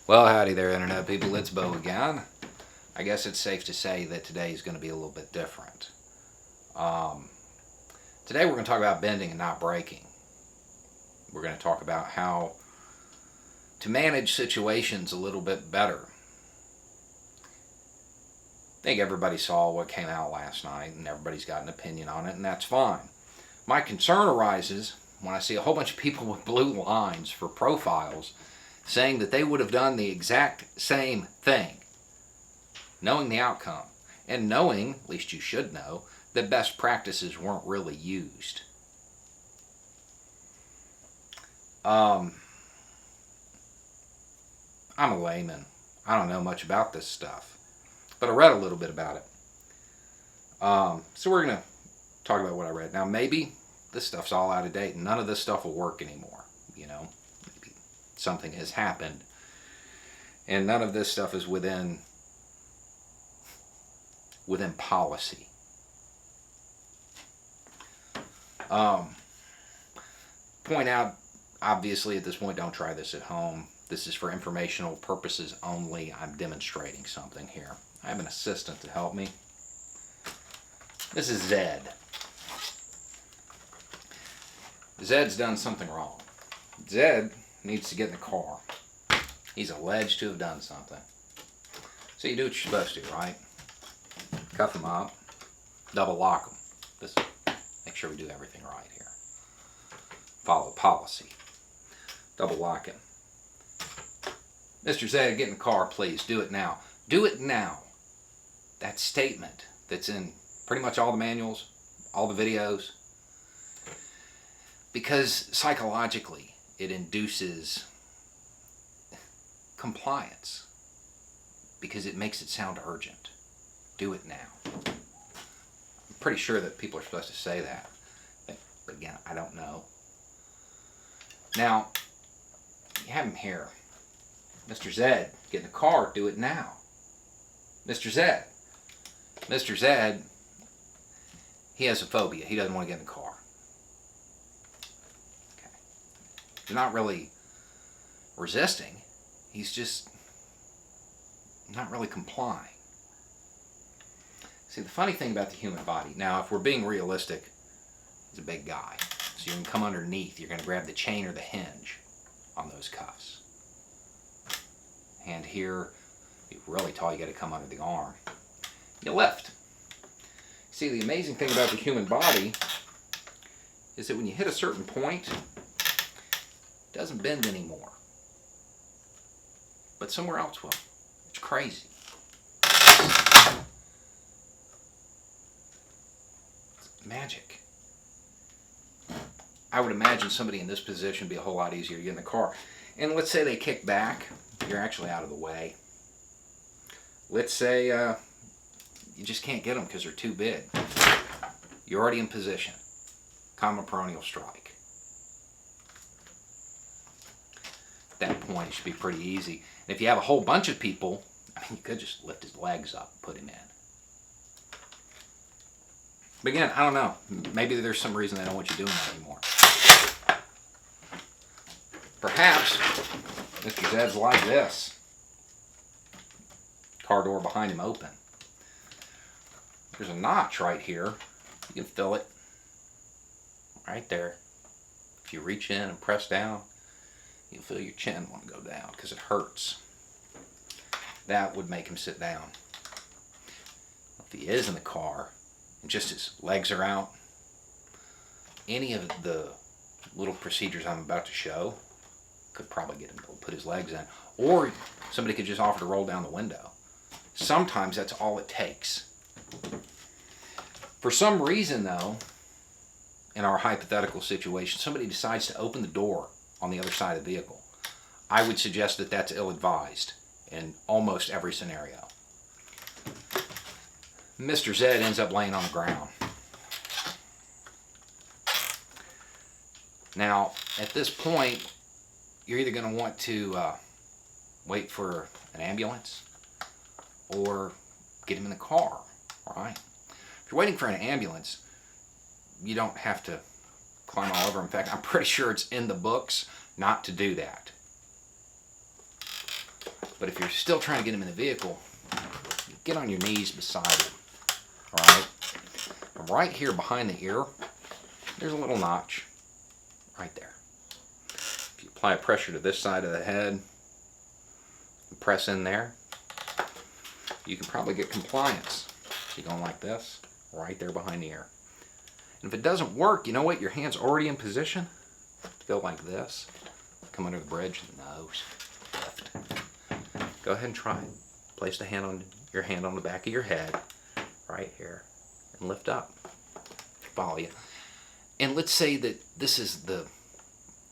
Well, howdy there, Internet people. It's Bo again. I guess it's safe to say that today is going to be a little bit different. Today we're going to talk about bending and not breaking. We're going to talk about how to manage situations a little bit better. I think everybody saw what came out last night, and everybody's got an opinion on it, and that's fine. My concern arises when I see a whole bunch of people with blue lines for profiles saying that they would have done the exact same thing, knowing the outcome, and knowing, at least you should know, that best practices weren't really used. I'm a layman. I don't know much about this stuff, but I read a little bit about it. So we're going to talk about what I read. Now, maybe this stuff's all out of date and none of this stuff will work anymore. Maybe something has happened and none of this stuff is within policy. Point out, obviously at this point, don't try this at home. This is for informational purposes only. I'm demonstrating something here. I have an assistant to help me. This is Zed. Zed's done something wrong. Zed needs to get in the car. He's alleged to have done something. So you do what you're supposed to, right? Cuff him up. Double lock him. Just make sure we do everything right here. Follow policy. Double lock him. Mr. Zed, get in the car, please. Do it now. Do it now. That statement that's in pretty much all the manuals, all the videos, because psychologically it induces compliance because it makes it sound urgent. Do it now. I'm pretty sure that people are supposed to say that, but again, I don't know. Now, you have him here. Mr. Zed, get in the car, do it now. Mr. Zed. Mr. Zed, he has a phobia. He doesn't want to get in the car. Okay. He's not really resisting. He's just not really complying. See, the funny thing about the human body, now if we're being realistic, he's a big guy. So you're going to come underneath. You're going to grab the chain or the hinge on those cuffs. Hand here, you're really tall, you got to come under the arm. You lift. See, the amazing thing about the human body is that when you hit a certain point, it doesn't bend anymore. But somewhere else will. It's crazy. It's magic. I would imagine somebody in this position would be a whole lot easier to get in the car. And let's say they kick back. You're actually out of the way. Let's say you just can't get them because they're too big. You're already in position. Common peroneal strike. At that point, it should be pretty easy. And if you have a whole bunch of people, you could just lift his legs up and put him in. But again, I don't know. Maybe there's some reason they don't want you doing that anymore. Perhaps Mr. Zed's like this. Car door behind him open. There's a notch right here. You can feel it. Right there. If you reach in and press down, you'll feel your chin want to go down because it hurts. That would make him sit down. If he is in the car and just his legs are out, any of the little procedures I'm about to show could probably get him to put his legs in. Or somebody could just offer to roll down the window. Sometimes that's all it takes. For some reason, though, in our hypothetical situation, somebody decides to open the door on the other side of the vehicle. I would suggest that that's ill-advised in almost every scenario. Mr. Zed ends up laying on the ground. Now, at this point, you're either going to want to wait for an ambulance or get him in the car, right? If you're waiting for an ambulance, you don't have to climb all over. In fact, I'm pretty sure it's in the books not to do that. But if you're still trying to get him in the vehicle, get on your knees beside him. Alright? Right here behind the ear, there's a little notch. Right there. If you apply pressure to this side of the head, and press in there, you can probably get compliance. So you're going like this, right there behind the ear. And if it doesn't work, you know what? Your hand's already in position. Go like this. Come under the bridge, nose, lift. Go ahead and try it. Place your hand on the back of your head, right here, and lift up. Follow you. And let's say that this is the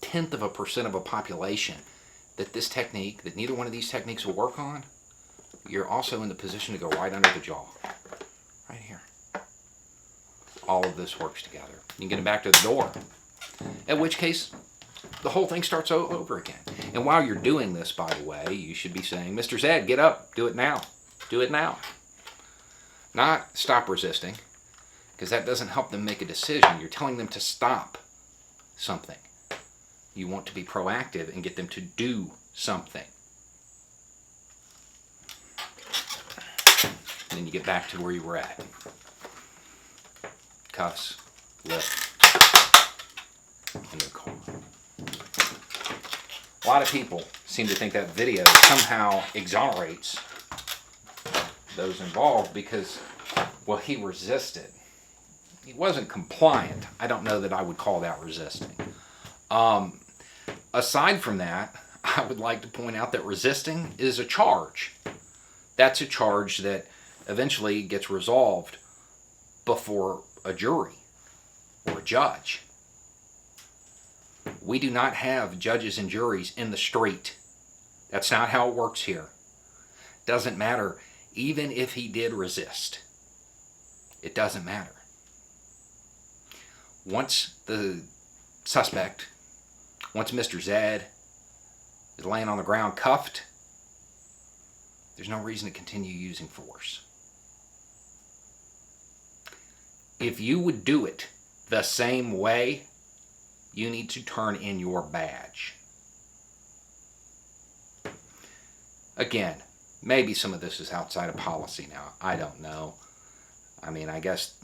0.1% of a population that this technique, that neither one of these techniques will work on. You're also in the position to go right under the jaw. Right here. All of this works together. You can get it back to the door. In which case, the whole thing starts over again. And while you're doing this, by the way, you should be saying, Mr. Zed, get up. Do it now. Do it now. Not stop resisting, because that doesn't help them make a decision. You're telling them to stop something. You want to be proactive and get them to do something. And then you get back to where you were at. Cuffs, lift, and the car. A lot of people seem to think that video somehow exonerates those involved because, well, he resisted. He wasn't compliant. I don't know that I would call that resisting. Aside from that, I would like to point out that resisting is a charge. That's a charge that eventually gets resolved before a jury or a judge. We do not have judges and juries in the street. That's not how it works here. Doesn't matter. Even if he did resist, it doesn't matter. Once the suspect, once Mr. Zed is laying on the ground cuffed, there's no reason to continue using force. If you would do it the same way, you need to turn in your badge. Again, maybe some of this is outside of policy now. I don't know. I mean, I guess,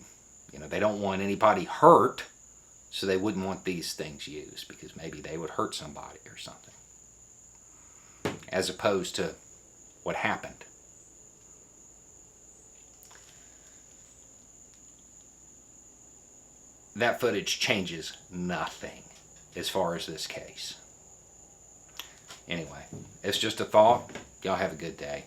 they don't want anybody hurt, so they wouldn't want these things used because maybe they would hurt somebody or something. As opposed to what happened. That footage changes nothing as far as this case. Anyway, it's just a thought. Y'all have a good day.